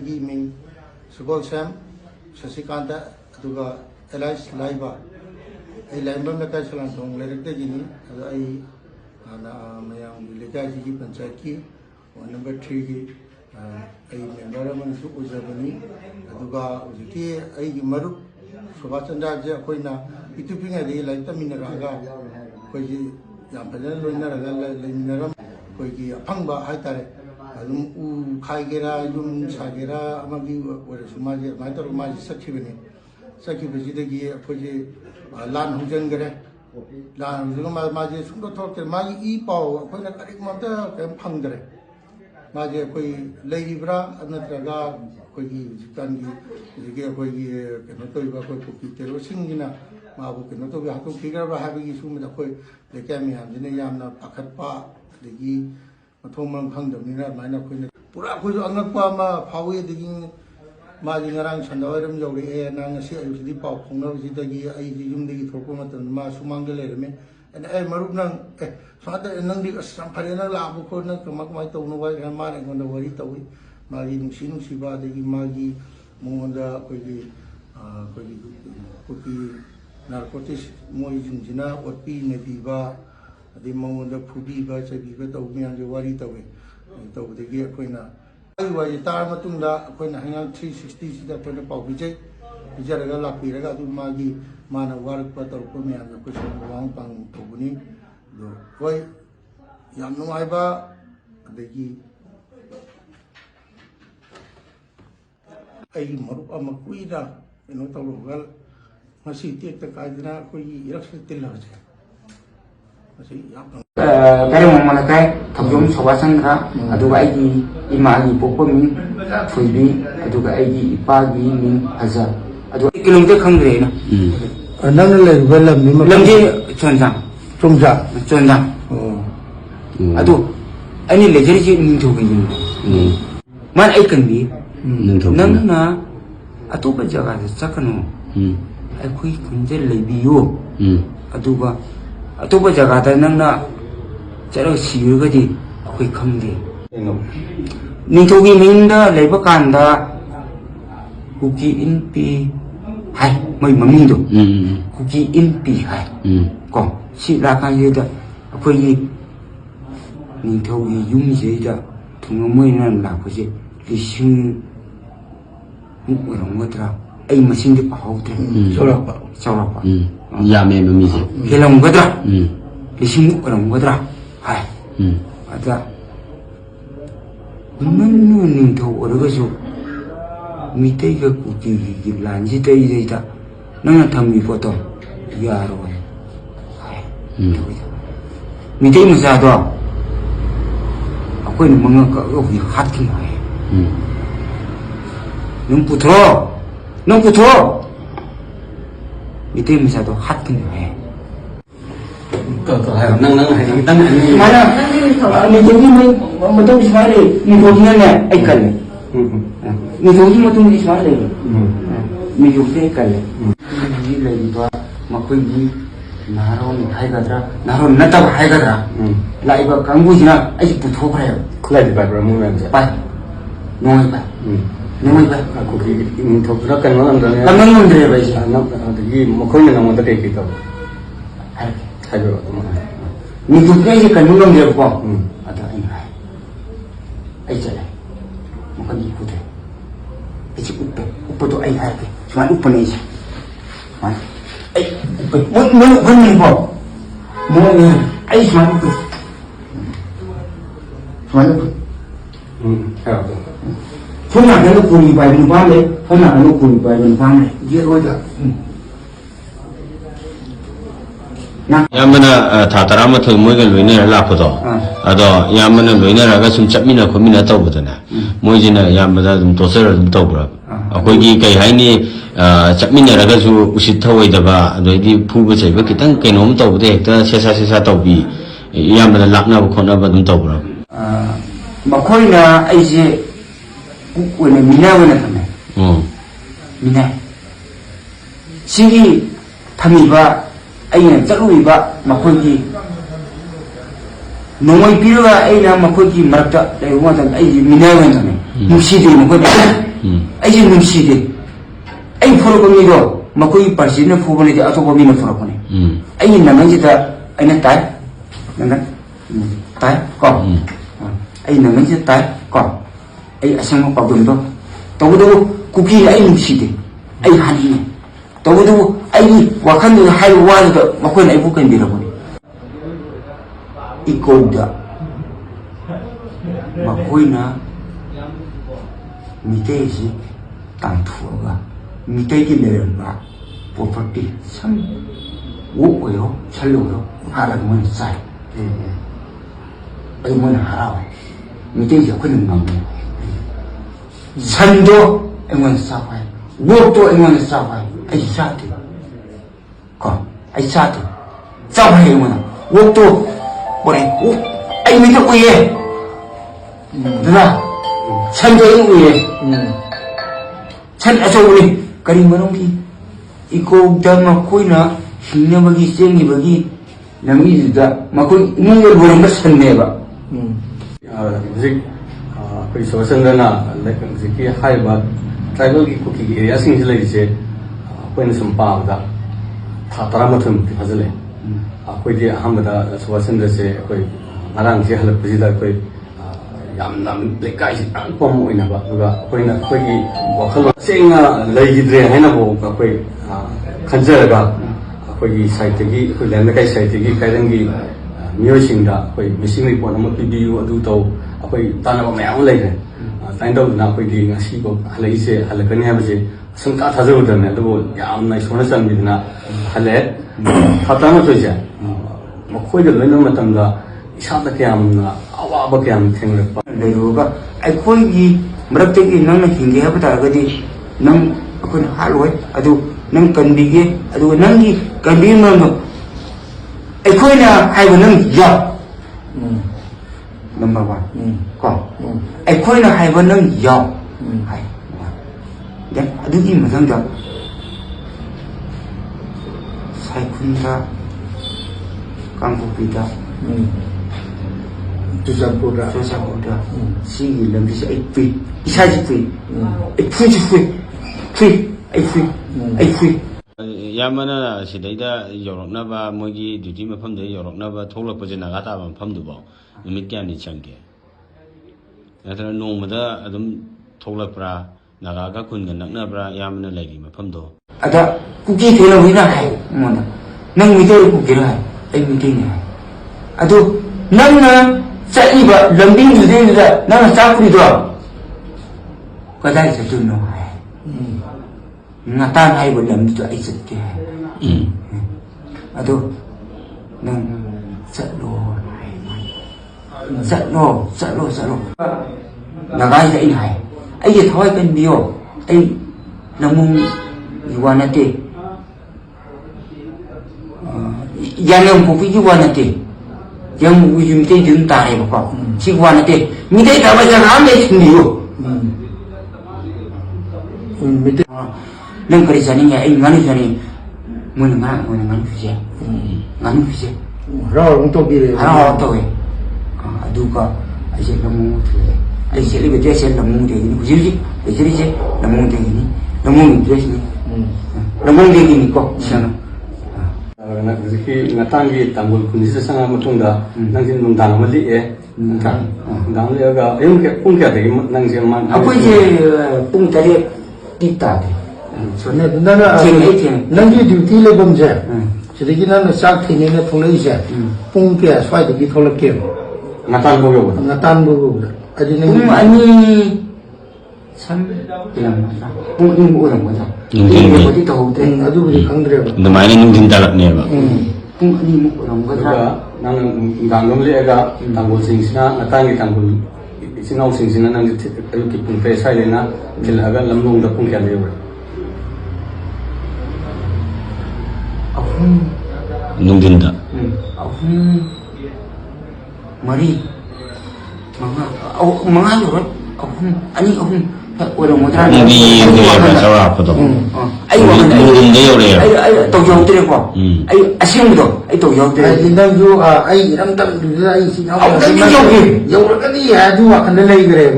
Ming Subol Sam Sasikanta Aduga Elias Laiba I Lambam Laka Salanthong Lerita Gini I Mayang Vilika Ji Panchaki number 3 I member Mansu Uzabani Aduga Uziki I Maru Subhachanda Koina Pituping a like the Minaraga Koji Yampadan Luna Linaram Koji Pangba Haitare U Kaigera, Yum Sagera, Amagi, or Sumaji, Matter of Maji Sakibini, Sakibiji, Koji, Lan Hujangere, Lan Zuma Maji, Sundo Talk, Magi E. Pow, when a Karikmata, Pangre, Maji, Koi, Lady Bra, Anatraga, Koji, Zitangi, Zigay, Kenotoiba, Koi, Singina, Mabu, Kenoto, we have to figure out having Sum the Koi, the Kamiam, Jinayam, Pakatpa, the Gi. Mathomang Hangdamina, Mina Queen. Puraku Angapama, Pawi digging Majingarang, Sandaram Yori, and Nangasi, the Pop, Zitagi, Ayum the Tokomat and Masumangalerme, and El Marubnan, Father and Nandi, some Parana Labu Corner, Kamakma, Tonova, and Maran on the Waritawi, Marin Sinu Siba, the Magi, Monda, Cookie, Narcotics, Moizin Jina, or P. Nediva. The moment of Pubi by Sabi of me and the Waritawi, over the gear Quina. I was a Tarmatunda, when I hang out 360 that when the Pavijay, Jaragala Piraga to Magi, Mana Warak Pato Pumi and the question of Wampang Tobuni, the Koi Yanuaiba, the Gi. I Marupa Makuida, in Ottawa, Masi take the Kaidina, Koi Iraqi Large. Cái mong mà cái thằng chúng số ba sang ra, tôi cái gì ima gì bố mình phơi đi, tôi cái gì ba gì mình hazar, tôi cái lồng tết không rẻ nè. Năng lên về làm gì chuẩn rằng, tôi anh ấy lấy cái gì mình thuộc cái gì, mà anh cần gì, năng na, tôi bây giờ cái chắc cái nó, anh khui cũng chỉ lấy biu, tôi cái tôi bây giờ cái này năng na chắc là xíu cái gì, khui không gì, mình thuộc cái mình đó lấy bác can đó, cookie in pi hay mấy mà mình được, cookie in pi hay, còn xí ra cái gì đó, khui gì, mình thuộc cái dùng gì đó, thằng mấy năm là cái gì, cái sinh một đồng một trâu, ai mà sinh được bảo thế, sao là bảo. Ya me misi. Hilang gadra. Lising orang gadra. Hai. Ada. Mana ning tau orang kesu. Mitai ke kuki lanji tai tai ta. Nana thami foto. Ya roy. Hai. Mitai masa tu. Aku ni mengak aku hati mai. Nung putro. Itu misal tu hati ni. Kau hay nang hay nang. Mana? Ni jadi ni betul semari. Ni jadinya ni ikan. Ni jadi betul semari. Ni jadi ikan. Ni lagi tu makoi ni naron hai kadra, naron nata hai kadra. Lai ba kanggu jina, aje putu kaya. Kelai di bawah mu macam. Pai, noi pai. Noi pai. Aku kiri ini tu nak kan orang tu ni. Kamu ngomong apa sih? Nak lagi makoi ni nama tak kita. Hai tu. Ni tu kan je kan ngomong dia apa? Ada ini. Aje lah. Makoi ni putu. Aje uppe tu ai hai ke. Cuma uppe ni je. Mana? Mana ni apa? Mana? Ai cuma uppe. Cuma uppe. Hai. Không làm cái nó cùi bài bình phán đấy, không làm cái nó cùi bài bình phán này, giết thôi cả. Yamana Tatarama to Mogan Luina Lapoto. Ado Yamana Luina Ragasum Chapmina Comina Tobutana. Mojina Yamada Toser Tobra. Akogi Kaihani Chapmina Ragasu Usitaway Dava, the Puba say, Vikitan Kenom Tobe, Sesa Tobi, Yamana Lapna Konaba Tobra. Makoina is when a mina when a come. Mina. Sigi Tamiba, Ayan Taruiba, Makoki. No one Pira, Aina Makoki, Marta, they want an Mina when ꯅꯨꯡꯁꯤꯗꯦ ꯃꯈꯣꯏꯅ ꯑꯩꯁꯦ ꯅꯨꯡꯁꯤꯗꯦ ꯑꯩ ꯐꯨꯔꯛꯄ ꯃꯤꯗꯣ ꯃꯈꯣꯏꯒꯤ ꯄꯥꯔꯇꯤꯅ ꯐꯨꯕ ꯅꯠꯇꯦ ꯑꯇꯣꯞꯄ ꯃꯤꯅ ꯐꯨꯔꯛꯄꯅꯦ ꯑꯩꯒꯤ ꯅꯪꯉꯟꯁꯤꯗ ꯑꯩꯅ ꯇꯥꯏ ꯅꯪꯒꯟ ꯇꯥꯏ ꯀꯣ ꯑꯩ ꯅꯪꯉꯟꯁꯤꯗ ꯇꯥꯏ ꯀꯣ ꯑꯩ ꯑꯁꯦꯡꯕ ꯄꯥꯎꯗꯝꯗꯣ ꯇꯧꯕꯇꯕꯨ ꯀꯨꯀꯤ ꯑꯩ ꯅꯨꯡꯁꯤꯗꯦ ꯑꯩ ꯍꯥꯟꯅꯤꯡꯉꯦ ꯇꯧꯕꯇꯕꯨ ꯑꯩꯒꯤ ꯋꯥꯈꯜꯗꯨꯗ ꯍꯥꯏꯕ ꯋꯥꯗꯨꯗ ꯃꯈꯣꯏꯅ ꯑꯩꯕꯨ ꯀꯟꯕꯤꯔꯛꯄꯅꯤ ꯏꯀꯣꯛꯗ ꯃꯈꯣꯏꯅ ꯃꯤꯇꯩꯁꯤ ꯇꯥꯟꯊꯣꯛꯑꯒ ꯃꯤꯇꯩꯒꯤ ꯂꯩꯔꯝꯕ ꯄ꯭ꯔꯣꯄꯔꯇꯤ ꯁꯝ ꯑꯣꯛ ꯑꯣꯏꯔꯣ ꯁꯜ ꯑꯣꯏꯔꯣ ꯍꯥꯠꯂꯒ ꯃꯣꯏꯅ ꯆꯥꯏ ꯑꯩ ꯃꯣꯏꯅ ꯍꯔꯥꯎꯋꯦ ꯃꯤꯇꯩꯁꯤ ꯑꯩꯈꯣꯏꯅ ꯉꯝꯃꯦ ꯁꯟꯗꯣ ꯑꯩꯉꯣꯟꯗ ꯆꯥꯎ ꯍꯥꯏ ꯑꯣꯛꯇꯣ ꯑꯩꯉꯣꯟꯗ ꯆꯥꯎ ꯍꯥꯏ ꯑꯩ ꯆꯥꯗꯦ ꯀꯣ ꯑꯩ ꯆꯥꯗꯦ ꯆꯥꯎ ꯍꯥꯏ ꯑꯩꯉꯣꯟꯗ ꯑꯣꯛꯇꯣ ꯄꯣꯔꯦ ꯑꯩ ꯃꯤꯇ ꯎꯏꯌꯦ ꯑꯗꯨꯅ 산도 위에 산 아저우니 그리 뭐는기 이거 담아 코이나 힘내버기 쌩이버기 남이다 막고 있는 걸 보는 거 산내봐 ꯍꯧꯖꯤꯛ ꯑꯩꯈꯣꯏ ꯁꯣꯁꯟꯗꯅ ꯍꯧꯖꯤꯛꯀꯤ ꯍꯥꯏꯔꯤꯕ ꯇ꯭ꯔꯥꯏꯕꯦꯜꯒꯤ ꯀꯨꯀꯤꯒꯤ ꯑꯦꯔꯤꯌꯥꯁꯤꯡꯁꯤ ꯂꯩꯔꯤꯁꯦ ꯑꯩꯈꯣꯏꯅ ꯁꯨꯝ ꯄꯥꯕꯗ ꯊꯥ 13ꯃꯨꯛꯇꯤ ꯐꯥꯖꯤꯜꯂꯦ ꯑꯩꯈꯣꯏꯗꯤ ꯑꯍꯥꯟꯕꯗ ꯁꯣꯁꯟꯗꯁꯦ ꯑꯩꯈꯣꯏ ꯉꯔꯥꯡꯁꯦ ꯍꯜꯂꯛꯄꯁꯤꯗ ꯑꯩꯈꯣꯏ ꯌꯥꯝꯅ ꯂꯩꯀꯥꯏꯁꯤ ꯑꯉꯛꯄ ꯑꯃ ꯑꯣꯏꯅꯕ ꯑꯗꯨꯒ ꯑꯩꯈꯣꯏꯅ ꯑꯩꯈꯣꯏꯒꯤ ꯋꯥꯈꯜꯂꯣꯟ ꯇꯁꯦꯡꯅ ꯂꯩꯈꯤꯗ꯭ꯔꯦ ꯍꯥꯏꯅꯕꯨ ꯑꯩꯈꯣꯏ ꯈꯟꯖꯔꯒ ꯑꯩꯈꯣꯏꯒꯤ ꯁꯥꯏꯠꯇꯒꯤ ꯑꯩꯈꯣꯏ ꯂꯩꯔꯝꯂꯩꯀꯥꯏ ꯁꯥꯏꯠꯇꯒꯤ ꯀꯩꯔꯪꯒꯤ ꯃꯤꯑꯣꯏꯁꯤꯡꯗ ꯑꯩꯈꯣꯏ ꯃꯤꯁꯤꯡ ꯔꯤꯄꯣꯔꯠ ꯑꯃ ꯄꯤꯕꯤꯌꯨ ꯑꯗꯨ ꯇꯧ ꯑꯩꯈꯣꯏ ꯇꯥꯟꯅꯕ ꯃꯌꯥꯝ ꯑꯃ ꯂꯩꯈ꯭ꯔꯦ ꯑꯗꯨꯃꯥꯏꯅ ꯇꯧꯗꯅ ꯑꯩꯈꯣꯏꯒꯤ ꯉꯁꯤꯐꯥꯎ ꯍꯜꯂꯛꯏꯁꯦ ꯍꯜꯂꯛꯀꯅꯤ ꯍꯥꯏꯕꯁꯦ ꯁꯨꯡꯊꯥ ꯊꯥꯖꯔꯨꯗꯕꯅꯦ ꯑꯗꯨꯕꯨ ꯌꯥꯝꯅ ꯏꯁꯣꯔꯅ ꯆꯥꯟꯕꯤꯗꯨꯅ ꯍꯜꯂꯛꯑꯦ ꯊꯥ 13ꯁꯦ ꯃꯈꯣꯏꯒ ꯂꯣꯏꯅꯕ ꯃꯇꯝꯗ 이사다 그냥 아와바 그냥 생각봐. 내려가 아이코이기 머럭대기 너는 hinge 해보다 그디 넌 그건 할로이 아주 넌 건비게 아주 넌기 건비면 아이코이나 하이고 넌 야. 넘버 1. 거. 아이코이나 하이고 넌 야. 하이. 네, 아두기 무상자. 사이쿤다 강국비다. Tusampuda. Sigi lam bisa ikui, isaji kui, ikui. ꯌꯥꯝꯕꯅ ꯁꯤꯗꯩꯗ ꯌꯧꯔꯛꯅꯕ ꯃꯣꯏꯒꯤ ꯗ꯭ꯌꯨꯇꯤ ꯃꯐꯝꯗ ꯌꯧꯔꯛꯅꯕ ꯊꯣꯛꯂꯛꯄꯁꯦ ꯅꯥꯒꯥ ꯇꯥꯕ ꯃꯐꯝꯗꯨꯐꯥꯎ ꯅꯨꯃꯤꯠ ꯀꯌꯥꯅꯤ ꯆꯪꯒꯦ ꯅꯠꯇ꯭ꯔꯒ ꯅꯣꯡꯃꯗ ꯑꯗꯨꯝ ꯊꯣꯛꯂꯛꯄ꯭ꯔꯥ ꯅꯥꯒꯥꯒ ꯈꯨꯟꯒ ꯅꯛꯅꯕ꯭ꯔꯥ ꯌꯥꯝꯕꯅ ꯂꯩꯔꯤ ꯃꯐꯝꯗꯣ ꯑꯗ ꯀꯨꯀꯤ ꯊꯦꯡꯅꯕꯅꯤꯅ ꯍꯥꯏ ꯑꯩꯉꯣꯟꯗ ꯅꯪ ꯃꯤꯇꯩ ꯀꯨꯀꯤꯔ ꯍꯥꯏ ꯑꯩ ꯃꯤꯇꯩꯅꯤ ꯍꯥꯏ ꯑꯗꯨ ꯅꯪꯅ ꯆꯠꯂꯤꯕ ꯂꯝꯕꯤꯗꯨꯗꯩꯗꯨꯗ ꯅꯪꯅ ꯆꯥꯛꯄꯨꯔꯤꯗꯣ ꯀꯗꯥꯏ ꯆꯠꯇꯣꯏꯅꯣ ꯍꯥꯏ ꯉꯇꯥꯟ ꯍꯥꯏꯕ ꯂꯝꯗꯨꯗ ꯑꯩ ꯆꯠꯀꯦ ꯍꯥꯏ ꯑꯗꯣ ꯅꯪ ꯆꯠꯂꯣ ꯍꯥꯏ ꯆꯠꯂꯣ ꯅꯥꯒꯥꯁꯤꯗ ꯑꯩꯅ ꯍꯥꯏ ꯑꯩꯒꯤ ꯊꯋꯥꯏ ꯀꯟꯕꯤꯌꯣ ꯑꯩ ꯅꯃꯨꯡꯒꯤ ꯋꯥ ꯅꯠꯇꯦ ꯌꯥꯡꯌꯥꯡ ꯄꯣꯛꯄꯤꯒꯤ ꯋꯥ ꯅꯠꯇꯦ yang ujung-ujung dun tahe bako si wa na te midai ta ba ja ham le thindi yo midai nang kari jani ya ai ngani jani mun ngan fuje ngan fuje Ra ung to bi le. ha to we adu ka ai se namu thule ai se le be se namu de ni hujiri je namu de ni namu de ni namu de ni ko sana ꯍꯧꯖꯤꯛꯀꯤ ꯉꯇꯥꯡꯒꯤ ꯇꯥꯡꯒꯨꯜ ꯈꯨꯟꯁꯤꯗ ꯆꯪꯉꯛꯑ ꯃꯇꯨꯡꯗ ꯅꯪꯁꯦ ꯅꯨꯡꯗꯥꯡ ꯑꯃ ꯂꯤꯛꯑꯦ ꯅꯨꯡꯗꯥꯡ ꯂꯤꯛꯑꯒ ꯑꯌꯨꯛ ꯄꯨꯡ ꯀꯌꯥꯗꯒꯤ ꯅꯪꯁꯦ ꯑꯩꯈꯣꯏꯁꯦ ꯄꯨꯡ 8ꯗꯤ ꯇꯥꯗꯦ ꯅꯪꯒꯤ ꯗ꯭ꯌꯨꯇꯤ ꯂꯩꯐꯝꯁꯦ ꯁꯤꯗꯒꯤ ꯅꯪꯅ ꯆꯥꯛ ꯊꯦꯡꯅꯦꯅ ꯊꯣꯛꯂꯛꯏꯁꯦ ꯄꯨꯡ ꯀꯌꯥ ꯁ꯭ꯋꯥꯏꯗꯒꯤ ꯊꯣꯛꯂꯛꯀꯦꯕ ꯉꯇꯥꯟꯐꯥꯎ ꯌꯧꯕꯗ ꯉꯇꯥꯟꯕ ꯑꯗꯨ ꯄꯨꯡ 2 ꯄꯨꯡ 2 ꯑꯣꯏꯔꯝꯒꯗ꯭ꯔꯥ ꯅꯨꯡꯊꯤꯜꯕꯨꯗꯤ ꯇꯧꯍꯧꯗ꯭ꯔꯦ ꯑꯗꯨꯕꯨꯗꯤ ꯈꯪꯗ꯭ꯔꯦꯕ ꯑꯗꯨꯃꯥꯏꯅ ꯅꯨꯡꯊꯤꯟ ꯇꯥꯔꯛꯅꯦꯕ ꯄꯨꯡ 2ꯃꯨꯛ ꯑꯣꯏꯔꯝꯒꯗ꯭ꯔꯥ ꯑꯗꯨꯒ ꯅꯪꯅ ꯅꯨꯡꯗꯥꯡ ꯂꯤꯛꯑꯒ ꯇꯥꯡꯒꯨꯜꯁꯤꯡꯁꯤꯅ ꯉꯇꯥꯡꯒꯤ ꯇꯥꯡꯒꯨꯜ ꯏꯆꯤꯜ ꯏꯅꯥꯎꯁꯤꯡꯁꯤꯅ ꯅꯪꯁꯦ ꯑꯌꯨꯛꯀꯤ ꯄꯨꯡ 3 ꯁ꯭ꯋꯥꯏꯗꯩꯅ ꯊꯤꯜꯂꯛꯑꯒ ꯂꯝꯂꯣꯡꯗ ꯄꯨꯡ ꯀꯌꯥꯗ ꯌꯧꯔꯦ ꯅꯨꯡꯊꯤꯟꯗ 3, 4, 5 여러 2, 오래못하는 저라고도 아이 와면 아이 또 여드래고 아이 아시는도 아이 또 여드래 아이 난도 아이 이런 땅 아이 신하고 여기 여기까지 아주 와칸을 내이 그래